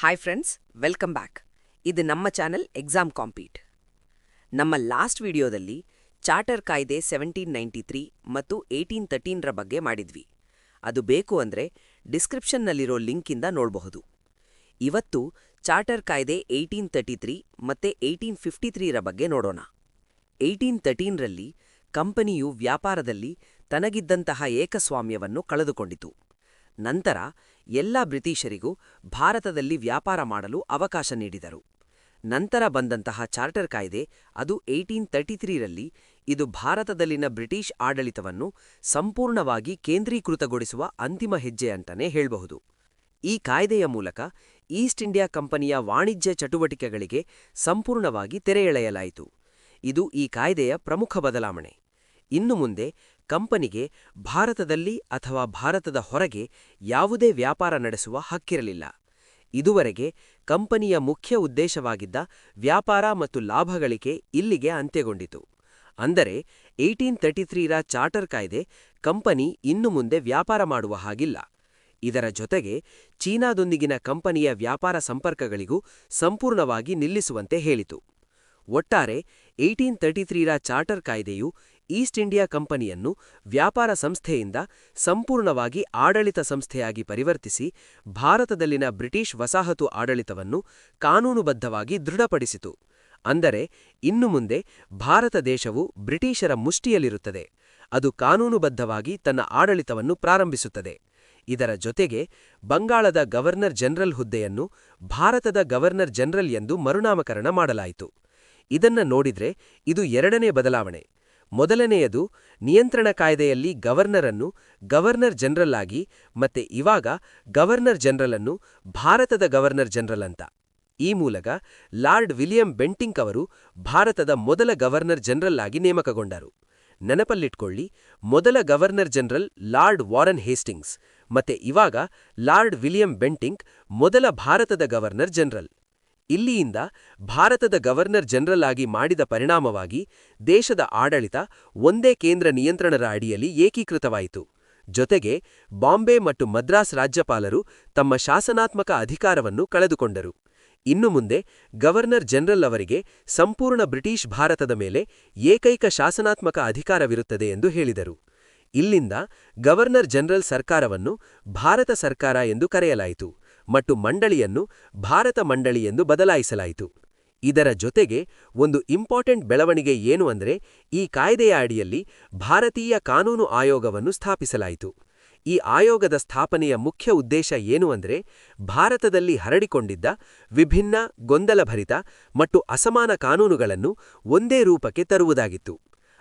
Hi friends, welcome back. ಇದು ನಮ್ಮ channel exam compete. ನಮ್ಮ ಲಾಸ್ಟ್ ವಿಡಿಯೋದಲ್ಲಿ ಚಾರ್ಟರ್ ಕಾಯ್ದೆ 1793 ಮತ್ತು 1813ರ ಬಗ್ಗೆ ಮಾಡಿದ್ವಿ. ಅದು ಬೇಕು ಅಂದರೆ ಡಿಸ್ಕ್ರಿಪ್ಷನ್ನಲ್ಲಿರೋ ಲಿಂಕಿಂದ ನೋಡಬಹುದು. ಇವತ್ತು ಚಾರ್ಟರ್ ಕಾಯ್ದೆ 1833 ಮತ್ತು 1853ರ ಬಗ್ಗೆ ನೋಡೋಣ. 1813ರಲ್ಲಿ ಕಂಪನಿಯು ವ್ಯಾಪಾರದಲ್ಲಿ ತನಗಿದ್ದಂತಹ ಏಕಸ್ವಾಮ್ಯವನ್ನು ಕಳೆದುಕೊಂಡಿತು. ನಂತರ ಎಲ್ಲ ಬ್ರಿಟಿಷರಿಗೂ ಭಾರತದಲ್ಲಿ ವ್ಯಾಪಾರ ಮಾಡಲು ಅವಕಾಶ ನೀಡಿದರು. ನಂತರ ಬಂದಂತಹ ಚಾರ್ಟರ್ ಕಾಯ್ದೆ ಅದು 1833ರಲ್ಲಿ ಇದು ಭಾರತದಲ್ಲಿನ ಬ್ರಿಟಿಷ್ ಆಡಳಿತವನ್ನು ಸಂಪೂರ್ಣವಾಗಿ ಕೇಂದ್ರೀಕೃತಗೊಳಿಸುವ ಅಂತಿಮ ಹೆಜ್ಜೆ ಅಂತಾನೆ ಹೇಳಬಹುದು. ಈ ಕಾಯ್ದೆಯ ಮೂಲಕ ಈಸ್ಟ್ ಇಂಡಿಯಾ ಕಂಪನಿಯ ವಾಣಿಜ್ಯ ಚಟುವಟಿಕೆಗಳಿಗೆ ಸಂಪೂರ್ಣವಾಗಿ ತೆರೆ ಎಳೆಯಲಾಯಿತು. ಇದು ಈ ಕಾಯ್ದೆಯ ಪ್ರಮುಖ ಬದಲಾವಣೆ. ಇನ್ನು ಮುಂದೆ ಕಂಪನಿಗೆ ಭಾರತದಲ್ಲಿ ಅಥವಾ ಭಾರತದ ಹೊರಗೆ ಯಾವುದೇ ವ್ಯಾಪಾರ ನಡೆಸುವ ಹಕ್ಕಿರಲಿಲ್ಲ. ಇದುವರೆಗೆ ಕಂಪನಿಯ ಮುಖ್ಯ ಉದ್ದೇಶವಾಗಿದ್ದ ವ್ಯಾಪಾರ ಮತ್ತು ಲಾಭಗಳಿಕೆ ಇಲ್ಲಿಗೆ ಅಂತ್ಯಗೊಂಡಿತು. ಅಂದರೆ 1833ರ ಚಾರ್ಟರ್ ಕಾಯ್ದೆ ಕಂಪನಿ ಇನ್ನು ಮುಂದೆ ವ್ಯಾಪಾರ ಮಾಡುವ ಹಾಗಿಲ್ಲ. ಇದರ ಜೊತೆಗೆ ಚೀನಾದೊಂದಿಗಿನ ಕಂಪನಿಯ ವ್ಯಾಪಾರ ಸಂಪರ್ಕಗಳಿಗೂ ಸಂಪೂರ್ಣವಾಗಿ ನಿಲ್ಲಿಸುವಂತೆ ಹೇಳಿತು. ಒಟ್ಟಾರೆ 1833ರ ಚಾರ್ಟರ್ ಕಾಯ್ದೆಯು ಈಸ್ಟ್ ಇಂಡಿಯಾ ಕಂಪನಿಯನ್ನು ವ್ಯಾಪಾರ ಸಂಸ್ಥೆಯಿಂದ ಸಂಪೂರ್ಣವಾಗಿ ಆಡಳಿತ ಸಂಸ್ಥೆಯಾಗಿ ಪರಿವರ್ತಿಸಿ ಭಾರತದಲ್ಲಿನ ಬ್ರಿಟಿಷ್ ವಸಾಹತು ಆಡಳಿತವನ್ನು ಕಾನೂನುಬದ್ಧವಾಗಿ ದೃಢಪಡಿಸಿತು. ಅಂದರೆ ಇನ್ನು ಮುಂದೆ ಭಾರತ ದೇಶವು ಬ್ರಿಟಿಷರ ಮುಷ್ಟಿಯಲ್ಲಿರುತ್ತದೆ. ಅದು ಕಾನೂನುಬದ್ಧವಾಗಿ ತನ್ನ ಆಡಳಿತವನ್ನು ಪ್ರಾರಂಭಿಸುತ್ತದೆ. ಇದರ ಜೊತೆಗೆ ಬಂಗಾಳದ ಗವರ್ನರ್ ಜನರಲ್ ಹುದ್ದೆಯನ್ನು ಭಾರತದ ಗವರ್ನರ್ ಜನರಲ್ ಎಂದು ಮರುನಾಮಕರಣ ಮಾಡಲಾಯಿತು. ಇದನ್ನ ನೋಡಿದ್ರೆ ಇದು ಎರಡನೇ ಬದಲಾವಣೆ. ಮೊದಲನೆಯದು ನಿಯಂತ್ರಣ ಕಾಯ್ದೆಯಲ್ಲಿ ಗವರ್ನರನ್ನು ಗವರ್ನರ್ ಜನರಲ್ ಆಗಿ ಮತ್ತೆ ಇವಾಗ ಗವರ್ನರ್ ಜನರಲ್ ಅನ್ನು ಭಾರತದ ಗವರ್ನರ್ ಜನರಲ್ ಅಂತ. ಈ ಮೂಲಕ ಲಾರ್ಡ್ ವಿಲಿಯಂ ಬೆಂಟಿಂಕ್ ಅವರು ಭಾರತದ ಮೊದಲ ಗವರ್ನರ್ ಜನರಲ್ ಆಗಿ ನೇಮಕಗೊಂಡರು. ನೆನಪಲ್ಲಿಟ್ಕೊಳ್ಳಿ, ಮೊದಲ governor general lord Warren Hastings ಮತ್ತೆ ಇವಾಗ ಲಾರ್ಡ್ ವಿಲಿಯಂ ಬೆಂಟಿಂಕ್ ಮೊದಲ ಭಾರತದ ಗವರ್ನರ್ ಜನರಲ್. ಇಲ್ಲಿಯಿಂದ ಭಾರತದ ಗವರ್ನರ್ ಜನರಲ್ ಆಗಿ ಮಾಡಿದ ಪರಿಣಾಮವಾಗಿ ದೇಶದ ಆಡಳಿತ ಒಂದೇ ಕೇಂದ್ರ ನಿಯಂತ್ರಣದ ಅಡಿಯಲ್ಲಿ ಏಕೀಕೃತವಾಯಿತು. ಜೊತೆಗೆ ಬಾಂಬೆ ಮತ್ತು ಮದ್ರಾಸ್ ರಾಜ್ಯಪಾಲರು ತಮ್ಮ ಶಾಸನಾತ್ಮಕ ಅಧಿಕಾರವನ್ನು ಕಳೆದುಕೊಂಡರು. ಇನ್ನು ಮುಂದೆ ಗವರ್ನರ್ ಜನರಲ್ ಅವರಿಗೆ ಸಂಪೂರ್ಣ ಬ್ರಿಟಿಷ್ ಭಾರತದ ಮೇಲೆ ಏಕೈಕ ಶಾಸನಾತ್ಮಕ ಅಧಿಕಾರವಿರುತ್ತದೆ ಎಂದು ಹೇಳಿದರು. ಇಲ್ಲಿಂದ ಗವರ್ನರ್ ಜನರಲ್ ಸರ್ಕಾರವನ್ನು ಭಾರತ ಸರ್ಕಾರ ಎಂದು ಕರೆಯಲಾಯಿತು ಮತ್ತು ಮಂಡಳಿಯನ್ನು ಭಾರತ ಮಂಡಳಿ ಎಂದು ಬದಲಾಯಿಸಲಾಯಿತು. ಇದರ ಜೊತೆಗೆ ಒಂದು ಇಂಪಾರ್ಟೆಂಟ್ ಬೆಳವಣಿಗೆ ಏನು ಅಂದರೆ ಈ ಕಾಯ್ದೆಯ ಅಡಿಯಲ್ಲಿ ಭಾರತೀಯ ಕಾನೂನು ಆಯೋಗವನ್ನು ಸ್ಥಾಪಿಸಲಾಯಿತು. ಈ ಆಯೋಗದ ಸ್ಥಾಪನೆಯ ಮುಖ್ಯ ಉದ್ದೇಶ ಏನು ಅಂದರೆ ಭಾರತದಲ್ಲಿ ಹರಡಿಕೊಂಡಿದ್ದ ವಿಭಿನ್ನ, ಗೊಂದಲಭರಿತ ಮತ್ತು ಅಸಮಾನ ಕಾನೂನುಗಳನ್ನು ಒಂದೇ ರೂಪಕ್ಕೆ ತರುವುದಾಗಿತ್ತು.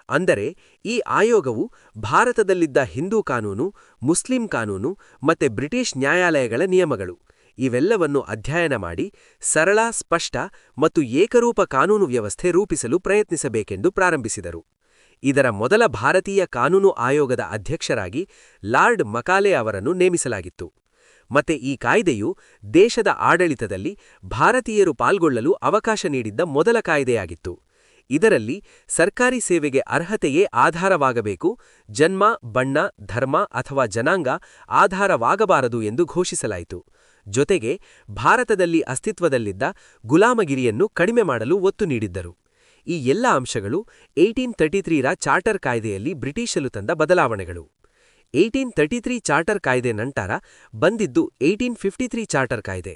ಅಂದರೆ ಈ ಆಯೋಗವು ಭಾರತದಲ್ಲಿದ್ದ ಹಿಂದೂ ಕಾನೂನು, ಮುಸ್ಲಿಂ ಕಾನೂನು ಮತ್ತೆ ಬ್ರಿಟಿಷ್ ನ್ಯಾಯಾಲಯಗಳ ನಿಯಮಗಳು ಇವೆಲ್ಲವನ್ನು ಅಧ್ಯಯನ ಮಾಡಿ ಸರಳ, ಸ್ಪಷ್ಟ ಮತ್ತು ಏಕರೂಪ ಕಾನೂನು ವ್ಯವಸ್ಥೆ ರೂಪಿಸಲು ಪ್ರಯತ್ನಿಸಬೇಕೆಂದು ಪ್ರಾರಂಭಿಸಿದರು. ಇದರ ಮೊದಲ ಭಾರತೀಯ ಕಾನೂನು ಆಯೋಗದ ಅಧ್ಯಕ್ಷರಾಗಿ ಲಾರ್ಡ್ ಮಕಾಲೆ ಅವರನ್ನು ನೇಮಿಸಲಾಗಿತ್ತು. ಮತ್ತೆ ಈ ಕಾಯ್ದೆಯು ದೇಶದ ಆಡಳಿತದಲ್ಲಿ ಭಾರತೀಯರು ಪಾಲ್ಗೊಳ್ಳಲು ಅವಕಾಶ ನೀಡಿದ್ದ ಮೊದಲ ಕಾಯ್ದೆಯಾಗಿತ್ತು. ಇದರಲ್ಲಿ ಸರ್ಕಾರಿ ಸೇವೆಗೆ ಅರ್ಹತೆಯೇ ಆಧಾರವಾಗಬೇಕು, ಜನ್ಮ, ಬಣ್ಣ, ಧರ್ಮ ಅಥವಾ ಜನಾಂಗ ಆಧಾರವಾಗಬಾರದು ಎಂದು ಘೋಷಿಸಲಾಯಿತು. ಜೊತೆಗೆ ಭಾರತದಲ್ಲಿ ಅಸ್ತಿತ್ವದಲ್ಲಿದ್ದ ಗುಲಾಮಗಿರಿಯನ್ನು ಕಡಿಮೆ ಮಾಡಲು ಒತ್ತು ನೀಡಿದ್ದರು. ಈ ಎಲ್ಲ ಅಂಶಗಳು 1833ರ ಚಾರ್ಟರ್ ಕಾಯ್ದೆಯಲ್ಲಿ ಬ್ರಿಟಿಷರು ತಂದ ಬದಲಾವಣೆಗಳು. 1833 ಚಾರ್ಟರ್ ಕಾಯ್ದೆ ನಂತರ ಬಂದಿದ್ದು 1853 ಚಾರ್ಟರ್ ಕಾಯ್ದೆ.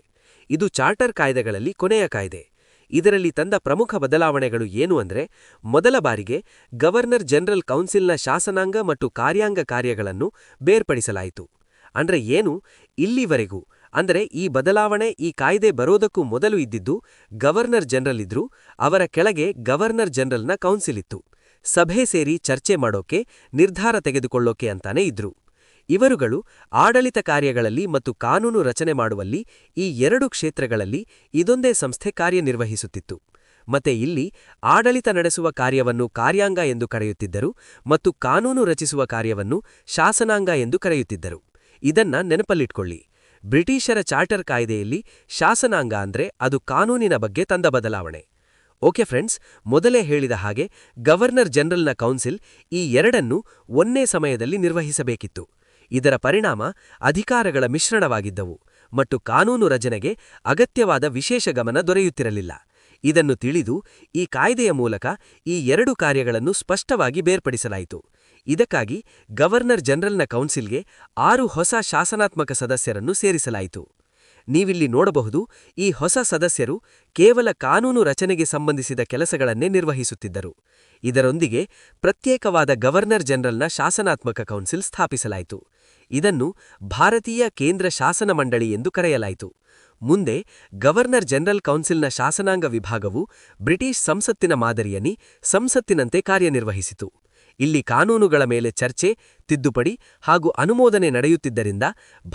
ಇದು ಚಾರ್ಟರ್ ಕಾಯ್ದೆಗಳಲ್ಲಿ ಕೊನೆಯ ಕಾಯ್ದೆ. ಇದರಲ್ಲಿ ತಂದ ಪ್ರಮುಖ ಬದಲಾವಣೆಗಳು ಏನು ಅಂದರೆ ಮೊದಲ ಬಾರಿಗೆ ಗವರ್ನರ್ ಜನರಲ್ ಕೌನ್ಸಿಲ್ನ ಶಾಸನಾಂಗ ಮತ್ತು ಕಾರ್ಯಾಂಗ ಕಾರ್ಯಗಳನ್ನು ಬೇರ್ಪಡಿಸಲಾಯಿತು. ಅಂದ್ರೆ ಏನು, ಇಲ್ಲಿವರೆಗೂ ಅಂದರೆ ಈ ಬದಲಾವಣೆ ಈ ಕಾಯ್ದೆ ಬರೋದಕ್ಕೂ ಮೊದಲು ಇದ್ದಿದ್ದು ಗವರ್ನರ್ ಜನರಲ್ ಇದ್ರು, ಅವರ ಕೆಳಗೆ ಗವರ್ನರ್ ಜನರಲ್ನ ಕೌನ್ಸಿಲ್ ಇತ್ತು. ಸಭೆ ಸೇರಿ ಚರ್ಚೆ ಮಾಡೋಕೆ, ನಿರ್ಧಾರ ತೆಗೆದುಕೊಳ್ಳೋಕೆ ಅಂತಾನೆ ಇದ್ರು. ಇವರುಗಳು ಆಡಳಿತ ಕಾರ್ಯಗಳಲ್ಲಿ ಮತ್ತು ಕಾನೂನು ರಚನೆ ಮಾಡುವಲ್ಲಿ ಈ ಎರಡು ಕ್ಷೇತ್ರಗಳಲ್ಲಿ ಇದೊಂದೇ ಸಂಸ್ಥೆ ಕಾರ್ಯನಿರ್ವಹಿಸುತ್ತಿತ್ತು. ಮತ್ತೆ ಇಲ್ಲಿ ಆಡಳಿತ ನಡೆಸುವ ಕಾರ್ಯವನ್ನು ಕಾರ್ಯಾಂಗ ಎಂದು ಕರೆಯುತ್ತಿದ್ದರು ಮತ್ತು ಕಾನೂನು ರಚಿಸುವ ಕಾರ್ಯವನ್ನು ಶಾಸನಾಂಗ ಎಂದು ಕರೆಯುತ್ತಿದ್ದರು. ಇದನ್ನ ನೆನಪಲ್ಲಿಟ್ಕೊಳ್ಳಿ. ಬ್ರಿಟಿಷರ ಚಾರ್ಟರ್ ಕಾಯ್ದೆಯಲ್ಲಿ ಶಾಸನಾಂಗ ಅಂದ್ರೆ ಅದು ಕಾನೂನಿನ ಬಗ್ಗೆ ತಂದ ಬದಲಾವಣೆ. ಓಕೆ ಫ್ರೆಂಡ್ಸ್, ಮೊದಲೇ ಹೇಳಿದ ಹಾಗೆ ಗವರ್ನರ್ ಜನರಲ್ನ ಕೌನ್ಸಿಲ್ ಈ ಎರಡನ್ನೂ ಒಂದೇ ಸಮಯದಲ್ಲಿ ನಿರ್ವಹಿಸಬೇಕಿತ್ತು. ಇದರ ಪರಿಣಾಮ ಅಧಿಕಾರಗಳ ಮಿಶ್ರಣವಾಗಿದ್ದವು ಮತ್ತು ಕಾನೂನು ರಚನೆಗೆ ಅಗತ್ಯವಾದ ವಿಶೇಷ ಗಮನ ದೊರೆಯುತ್ತಿರಲಿಲ್ಲ. ಇದನ್ನು ತಿಳಿದು ಈ ಕಾಯ್ದೆಯ ಮೂಲಕ ಈ ಎರಡು ಕಾರ್ಯಗಳನ್ನು ಸ್ಪಷ್ಟವಾಗಿ ಬೇರ್ಪಡಿಸಲಾಯಿತು. ಇದಕ್ಕಾಗಿ ಗವರ್ನರ್ ಜನರಲ್ನ ಕೌನ್ಸಿಲ್ಗೆ 6 ಹೊಸ ಶಾಸನಾತ್ಮಕ ಸದಸ್ಯರನ್ನು ಸೇರಿಸಲಾಯಿತು. ನೀವಿಲ್ಲಿ ನೋಡಬಹುದು, ಈ ಹೊಸ ಸದಸ್ಯರು ಕೇವಲ ಕಾನೂನು ರಚನೆಗೆ ಸಂಬಂಧಿಸಿದ ಕೆಲಸಗಳನ್ನೇ ನಿರ್ವಹಿಸುತ್ತಿದ್ದರು. ಇದರೊಂದಿಗೆ ಪ್ರತ್ಯೇಕವಾದ ಗವರ್ನರ್ ಜನರಲ್ನ ಶಾಸನಾತ್ಮಕ ಕೌನ್ಸಿಲ್ ಸ್ಥಾಪಿಸಲಾಯಿತು. ಇದನ್ನು ಭಾರತೀಯ ಕೇಂದ್ರ ಶಾಸನ ಮಂಡಳಿ ಎಂದು ಕರೆಯಲಾಯಿತು. ಮುಂದೆ ಗವರ್ನರ್ ಜನರಲ್ ಕೌನ್ಸಿಲ್ನ ಶಾಸನಾಂಗ ವಿಭಾಗವು ಬ್ರಿಟಿಷ್ ಸಂಸತ್ತಿನ ಮಾದರಿಯಲ್ಲಿ ಸಂಸತ್ತಿನಂತೆ ಕಾರ್ಯನಿರ್ವಹಿಸಿತು. ಇಲ್ಲಿ ಕಾನೂನುಗಳ ಮೇಲೆ ಚರ್ಚೆ, ತಿದ್ದುಪಡಿ ಹಾಗೂ ಅನುಮೋದನೆ ನಡೆಯುತ್ತಿದ್ದರಿಂದ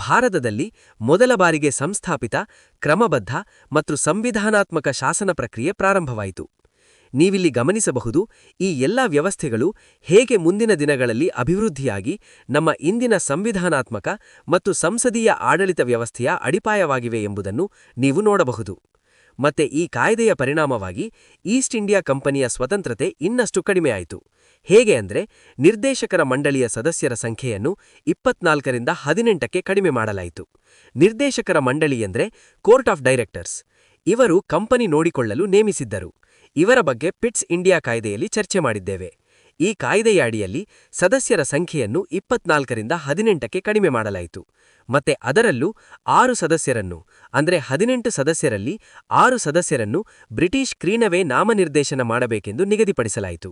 ಭಾರತದಲ್ಲಿ ಮೊದಲ ಬಾರಿಗೆ ಸಂಸ್ಥಾಪಿತ, ಕ್ರಮಬದ್ಧ ಮತ್ತು ಸಂವಿಧಾನಾತ್ಮಕ ಶಾಸನ ಪ್ರಕ್ರಿಯೆ ಪ್ರಾರಂಭವಾಯಿತು. ನೀವಿಲ್ಲಿ ಗಮನಿಸಬಹುದು, ಈ ಎಲ್ಲಾ ವ್ಯವಸ್ಥೆಗಳು ಹೇಗೆ ಮುಂದಿನ ದಿನಗಳಲ್ಲಿ ಅಭಿವೃದ್ಧಿಯಾಗಿ ನಮ್ಮ ಇಂದಿನ ಸಂವಿಧಾನಾತ್ಮಕ ಮತ್ತು ಸಂಸದೀಯ ಆಡಳಿತ ವ್ಯವಸ್ಥೆಯ ಅಡಿಪಾಯವಾಗಿವೆ ಎಂಬುದನ್ನು ನೀವು ನೋಡಬಹುದು. ಮತ್ತೆ ಈ ಕಾಯ್ದೆಯ ಪರಿಣಾಮವಾಗಿ ಈಸ್ಟ್ ಇಂಡಿಯಾ ಕಂಪನಿಯ ಸ್ವತಂತ್ರತೆ ಇನ್ನಷ್ಟು ಕಡಿಮೆಯಾಯಿತು. ಹೇಗೆ ಅಂದ್ರೆ, ನಿರ್ದೇಶಕರ ಮಂಡಳಿಯ ಸದಸ್ಯರ ಸಂಖ್ಯೆಯನ್ನು 24ರಿಂದ 18ಕ್ಕೆ ಕಡಿಮೆ ಮಾಡಲಾಯಿತು. ನಿರ್ದೇಶಕರ ಮಂಡಳಿ ಎಂದ್ರೆ ಕೋರ್ಟ್ ಆಫ್ ಡೈರೆಕ್ಟರ್ಸ್. ಇವರು ಕಂಪನಿ ನೋಡಿಕೊಳ್ಳಲು ನೇಮಿಸಿದ್ದರು. ಇವರ ಬಗ್ಗೆ ಪಿಟ್ಸ್ ಇಂಡಿಯಾ ಕಾಯ್ದೆಯಲ್ಲಿ ಚರ್ಚೆ ಮಾಡಿದ್ದೇವೆ. ಈ ಕಾಯ್ದೆಯ ಅಡಿಯಲ್ಲಿ ಸದಸ್ಯರ ಸಂಖ್ಯೆಯನ್ನು 24ರಿಂದ 18ಕ್ಕೆ ಕಡಿಮೆ ಮಾಡಲಾಯಿತು. ಮತ್ತೆ ಅದರಲ್ಲೂ 6 ಸದಸ್ಯರನ್ನು, ಅಂದ್ರೆ 18 ಸದಸ್ಯರಲ್ಲಿ 6 ಸದಸ್ಯರನ್ನು ಬ್ರಿಟಿಷ್ ಕ್ರೀನವೇ ನಾಮನಿರ್ದೇಶನ ಮಾಡಬೇಕೆಂದು ನಿಗದಿಪಡಿಸಲಾಯಿತು.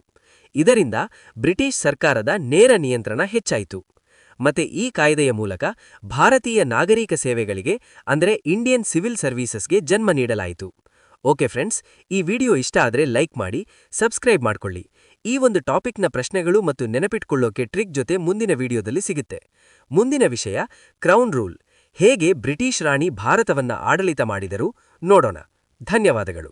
ಇದರಿಂದ ಬ್ರಿಟಿಷ್ ಸರ್ಕಾರದ ನೇರ ನಿಯಂತ್ರಣ ಹೆಚ್ಚಾಯಿತು. ಮತ್ತೆ ಈ ಕಾಯ್ದೆಯ ಮೂಲಕ ಭಾರತೀಯ ನಾಗರಿಕ ಸೇವೆಗಳಿಗೆ, ಅಂದ್ರೆ ಇಂಡಿಯನ್ ಸಿವಿಲ್ ಸರ್ವೀಸಸ್ಗೆ ಜನ್ಮ ನೀಡಲಾಯಿತು. ಓಕೆ ಫ್ರೆಂಡ್ಸ್, ಈ ವಿಡಿಯೋ ಇಷ್ಟ ಆದ್ರೆ ಲೈಕ್ ಮಾಡಿ, ಸಬ್ಸ್ಕ್ರೈಬ್ ಮಾಡ್ಕೊಳ್ಳಿ. ಈ ಒಂದು ಟಾಪಿಕ್ನ ಪ್ರಶ್ನೆಗಳು ಮತ್ತು ನೆನಪಿಟ್ಕೊಳ್ಳೋಕೆ ಟ್ರಿಕ್ ಜೊತೆ ಮುಂದಿನ ವಿಡಿಯೋದಲ್ಲಿ ಸಿಗುತ್ತೆ. ಮುಂದಿನ ವಿಷಯ ಕ್ರೌನ್ ರೂಲ್. ಹೇಗೆ ಬ್ರಿಟಿಷ್ ರಾಣಿ ಭಾರತವನ್ನ ಆಡಳಿತ ಮಾಡಿದರು ನೋಡೋಣ. ಧನ್ಯವಾದಗಳು.